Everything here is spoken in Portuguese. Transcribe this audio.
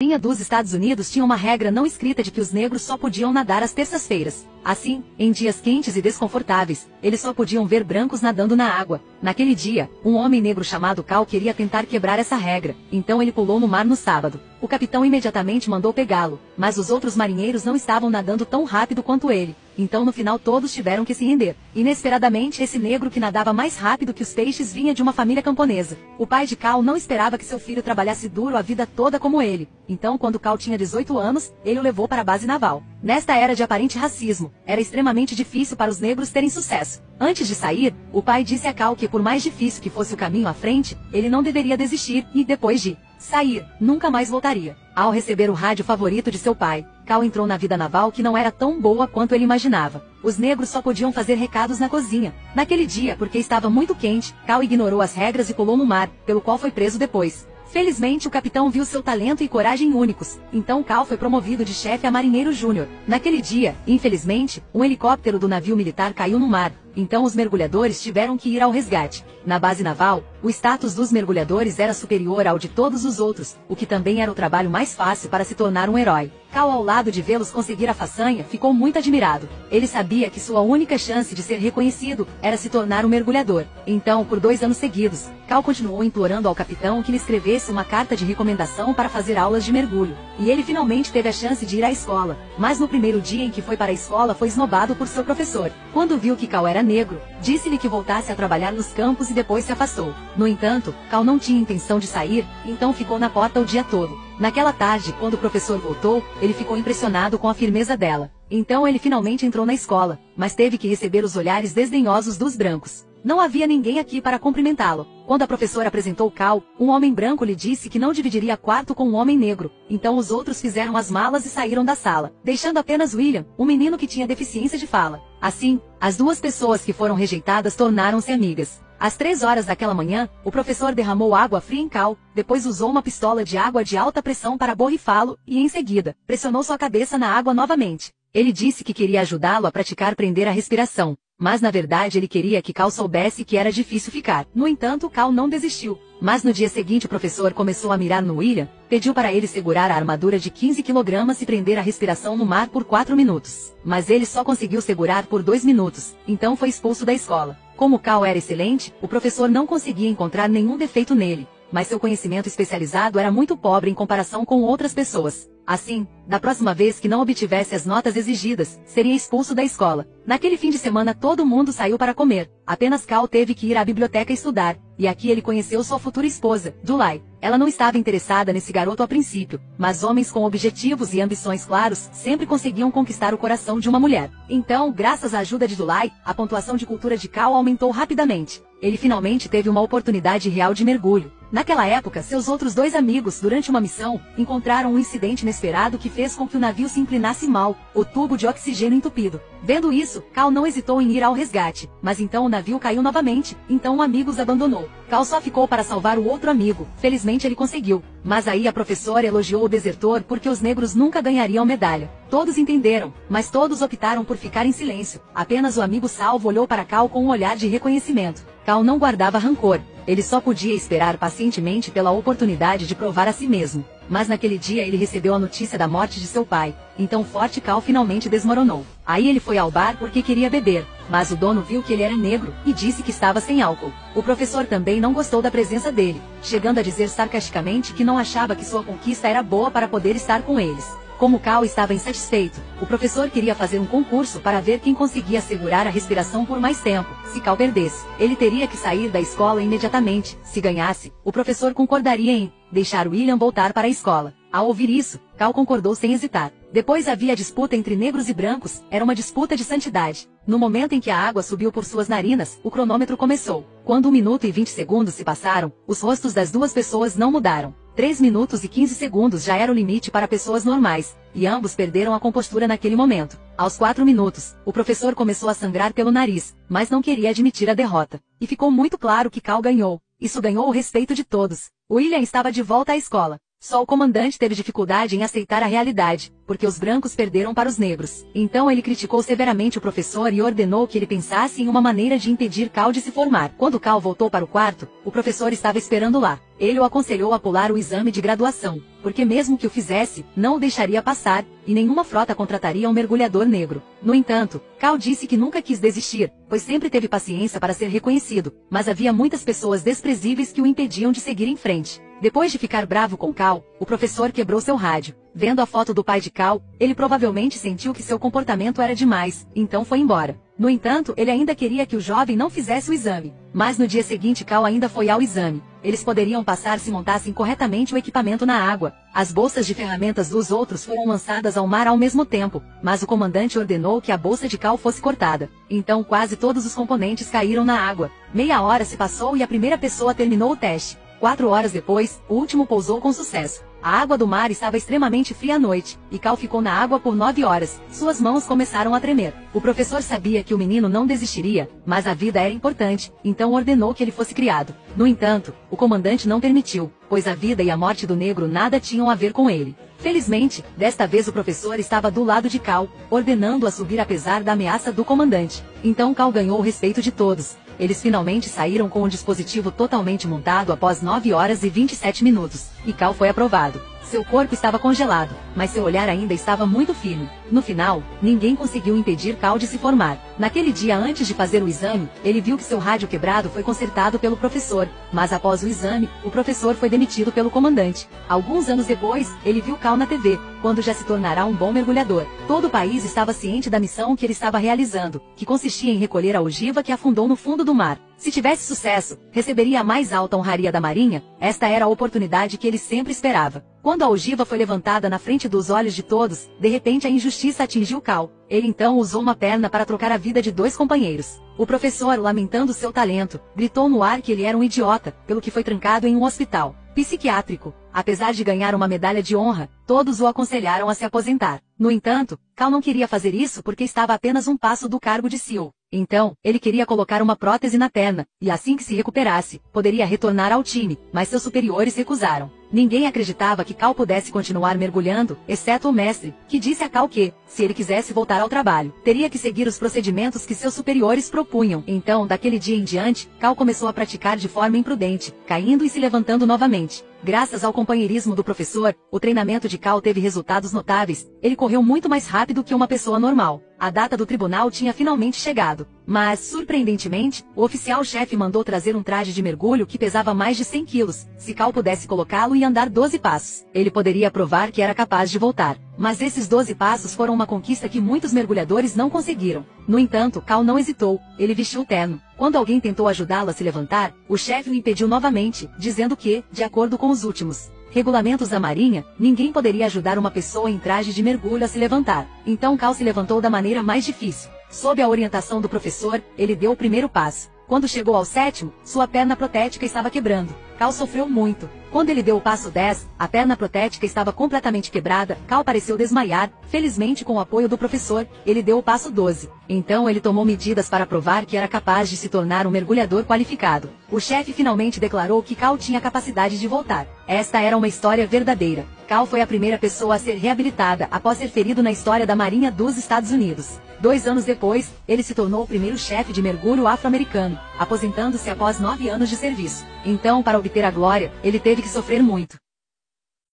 Marinha dos Estados Unidos tinha uma regra não escrita de que os negros só podiam nadar às terças-feiras. Assim, em dias quentes e desconfortáveis, eles só podiam ver brancos nadando na água. Naquele dia, um homem negro chamado Cal queria tentar quebrar essa regra, então ele pulou no mar no sábado. O capitão imediatamente mandou pegá-lo, mas os outros marinheiros não estavam nadando tão rápido quanto ele. Então no final todos tiveram que se render. Inesperadamente esse negro que nadava mais rápido que os peixes vinha de uma família camponesa. O pai de Cal não esperava que seu filho trabalhasse duro a vida toda como ele. Então quando Cal tinha 18 anos, ele o levou para a base naval. Nesta era de aparente racismo, era extremamente difícil para os negros terem sucesso. Antes de sair, o pai disse a Cal que por mais difícil que fosse o caminho à frente, ele não deveria desistir e, depois de sair, nunca mais voltaria. Ao receber o rádio favorito de seu pai, Cal entrou na vida naval que não era tão boa quanto ele imaginava. Os negros só podiam fazer recados na cozinha. Naquele dia, porque estava muito quente, Cal ignorou as regras e pulou no mar, pelo qual foi preso depois. Felizmente o capitão viu seu talento e coragem únicos, então Cal foi promovido de chefe a marinheiro júnior. Naquele dia, infelizmente, um helicóptero do navio militar caiu no mar, então os mergulhadores tiveram que ir ao resgate. Na base naval, o status dos mergulhadores era superior ao de todos os outros, o que também era o trabalho mais fácil para se tornar um herói. Cal, ao lado de vê-los conseguir a façanha, ficou muito admirado. Ele sabia que sua única chance de ser reconhecido era se tornar um mergulhador. Então, por 2 anos seguidos, Cal continuou implorando ao capitão que lhe escrevesse uma carta de recomendação para fazer aulas de mergulho. E ele finalmente teve a chance de ir à escola. Mas no primeiro dia em que foi para a escola foi esnobado por seu professor. Quando viu que Cal era negro, disse-lhe que voltasse a trabalhar nos campos e depois se afastou. No entanto, Cal não tinha intenção de sair, então ficou na porta o dia todo. Naquela tarde, quando o professor voltou, ele ficou impressionado com a firmeza dela. Então ele finalmente entrou na escola, mas teve que receber os olhares desdenhosos dos brancos. Não havia ninguém aqui para cumprimentá-lo. Quando a professora apresentou Cal, um homem branco lhe disse que não dividiria quarto com um homem negro. Então os outros fizeram as malas e saíram da sala, deixando apenas William, um menino que tinha deficiência de fala. Assim, as 2 pessoas que foram rejeitadas tornaram-se amigas. Às 3 horas daquela manhã, o professor derramou água fria em Cal, depois usou uma pistola de água de alta pressão para borrifá-lo e, em seguida, pressionou sua cabeça na água novamente. Ele disse que queria ajudá-lo a praticar prender a respiração, mas na verdade ele queria que Cal soubesse que era difícil ficar. No entanto, Cal não desistiu. Mas no dia seguinte o professor começou a mirar no William, pediu para ele segurar a armadura de 15 kg e prender a respiração no mar por 4 minutos. Mas ele só conseguiu segurar por 2 minutos, então foi expulso da escola. Como Cal era excelente, o professor não conseguia encontrar nenhum defeito nele, mas seu conhecimento especializado era muito pobre em comparação com outras pessoas. Assim, da próxima vez que não obtivesse as notas exigidas, seria expulso da escola. Naquele fim de semana todo mundo saiu para comer. Apenas Cal teve que ir à biblioteca estudar, e aqui ele conheceu sua futura esposa, July. Ela não estava interessada nesse garoto a princípio, mas homens com objetivos e ambições claros sempre conseguiam conquistar o coração de uma mulher. Então, graças à ajuda de July, a pontuação de cultura de Cal aumentou rapidamente. Ele finalmente teve uma oportunidade real de mergulho. Naquela época, seus outros 2 amigos, durante uma missão, encontraram um incidente inesperado que fez com que o navio se inclinasse mal, o tubo de oxigênio entupido. Vendo isso, Cal não hesitou em ir ao resgate, mas então o navio caiu novamente, então um amigo os abandonou. Cal só ficou para salvar o outro amigo, felizmente ele conseguiu. Mas aí a professora elogiou o desertor porque os negros nunca ganhariam medalha. Todos entenderam, mas todos optaram por ficar em silêncio. Apenas o amigo salvo olhou para Cal com um olhar de reconhecimento. Cal não guardava rancor. Ele só podia esperar pacientemente pela oportunidade de provar a si mesmo. Mas naquele dia ele recebeu a notícia da morte de seu pai. Então forte Cal finalmente desmoronou. Aí ele foi ao bar porque queria beber, mas o dono viu que ele era negro e disse que estava sem álcool. O professor também não gostou da presença dele, chegando a dizer sarcasticamente que não achava que sua conquista era boa para poder estar com eles. Como Cal estava insatisfeito, o professor queria fazer um concurso para ver quem conseguia segurar a respiração por mais tempo. Se Cal perdesse, ele teria que sair da escola imediatamente. Se ganhasse, o professor concordaria em deixar William voltar para a escola. Ao ouvir isso, Cal concordou sem hesitar. Depois havia disputa entre negros e brancos, era uma disputa de santidade. No momento em que a água subiu por suas narinas, o cronômetro começou. Quando 1 minuto e 20 segundos se passaram, os rostos das 2 pessoas não mudaram. 3 minutos e 15 segundos já era o limite para pessoas normais, e ambos perderam a compostura naquele momento. Aos 4 minutos, o professor começou a sangrar pelo nariz, mas não queria admitir a derrota. E ficou muito claro que Cal ganhou. Isso ganhou o respeito de todos. William estava de volta à escola. Só o comandante teve dificuldade em aceitar a realidade, porque os brancos perderam para os negros. Então ele criticou severamente o professor e ordenou que ele pensasse em uma maneira de impedir Cal de se formar. Quando Cal voltou para o quarto, o professor estava esperando lá. Ele o aconselhou a pular o exame de graduação, porque mesmo que o fizesse, não o deixaria passar, e nenhuma frota contrataria um mergulhador negro. No entanto, Cal disse que nunca quis desistir, pois sempre teve paciência para ser reconhecido, mas havia muitas pessoas desprezíveis que o impediam de seguir em frente. Depois de ficar bravo com Cal, o professor quebrou seu rádio. Vendo a foto do pai de Cal, ele provavelmente sentiu que seu comportamento era demais, então foi embora. No entanto, ele ainda queria que o jovem não fizesse o exame. Mas no dia seguinte Cal ainda foi ao exame. Eles poderiam passar se montassem corretamente o equipamento na água. As bolsas de ferramentas dos outros foram lançadas ao mar ao mesmo tempo, mas o comandante ordenou que a bolsa de Cal fosse cortada. Então quase todos os componentes caíram na água. Meia hora se passou e a primeira pessoa terminou o teste. 4 horas depois, o último pousou com sucesso. A água do mar estava extremamente fria à noite, e Cal ficou na água por 9 horas. Suas mãos começaram a tremer. O professor sabia que o menino não desistiria, mas a vida era importante, então ordenou que ele fosse criado. No entanto, o comandante não permitiu, pois a vida e a morte do negro nada tinham a ver com ele. Felizmente, desta vez o professor estava do lado de Cal, ordenando-o a subir apesar da ameaça do comandante. Então Cal ganhou o respeito de todos. Eles finalmente saíram com o dispositivo totalmente montado após 9 horas e 27 minutos, e Cal foi aprovado. Seu corpo estava congelado, mas seu olhar ainda estava muito firme. No final, ninguém conseguiu impedir Cal de se formar. Naquele dia antes de fazer o exame, ele viu que seu rádio quebrado foi consertado pelo professor, mas após o exame, o professor foi demitido pelo comandante. Alguns anos depois, ele viu Cal na TV, quando já se tornará um bom mergulhador. Todo o país estava ciente da missão que ele estava realizando, que consistia em recolher a ogiva que afundou no fundo do mar. Se tivesse sucesso, receberia a mais alta honraria da Marinha. Esta era a oportunidade que ele sempre esperava. Quando a ogiva foi levantada na frente dos olhos de todos, de repente a injustiça atingiu Cal. Ele então usou uma perna para trocar a vida de 2 companheiros. O professor, lamentando seu talento, gritou no ar que ele era um idiota, pelo que foi trancado em um hospital psiquiátrico. Apesar de ganhar uma medalha de honra, todos o aconselharam a se aposentar. No entanto, Cal não queria fazer isso porque estava apenas um passo do cargo de SEAL. Então, ele queria colocar uma prótese na perna, e assim que se recuperasse, poderia retornar ao time, mas seus superiores recusaram. Ninguém acreditava que Cal pudesse continuar mergulhando, exceto o mestre, que disse a Cal que, se ele quisesse voltar ao trabalho, teria que seguir os procedimentos que seus superiores propunham. Então, daquele dia em diante, Cal começou a praticar de forma imprudente, caindo e se levantando novamente. Graças ao companheirismo do professor, o treinamento de Cal teve resultados notáveis. Ele correu muito mais rápido que uma pessoa normal. A data do tribunal tinha finalmente chegado. Mas, surpreendentemente, o oficial-chefe mandou trazer um traje de mergulho que pesava mais de 100 quilos. Se Cal pudesse colocá-lo e andar 12 passos, ele poderia provar que era capaz de voltar. Mas esses 12 passos foram uma conquista que muitos mergulhadores não conseguiram. No entanto, Cal não hesitou. Ele vestiu o terno. Quando alguém tentou ajudá-lo a se levantar, o chefe o impediu novamente, dizendo que, de acordo com os últimos regulamentos da Marinha, ninguém poderia ajudar uma pessoa em traje de mergulho a se levantar. Então Cal se levantou da maneira mais difícil. Sob a orientação do professor, ele deu o primeiro passo. Quando chegou ao 7º, sua perna protética estava quebrando. Cal sofreu muito. Quando ele deu o passo 10, a perna protética estava completamente quebrada. Cal pareceu desmaiar. Felizmente, com o apoio do professor, ele deu o passo 12. Então ele tomou medidas para provar que era capaz de se tornar um mergulhador qualificado. O chefe finalmente declarou que Cal tinha capacidade de voltar. Esta era uma história verdadeira. Cal foi a primeira pessoa a ser reabilitada após ser ferido na história da Marinha dos Estados Unidos. 2 anos depois, ele se tornou o primeiro chefe de mergulho afro-americano, aposentando-se após 9 anos de serviço. Então, para obter a glória, ele teve que sofrer muito.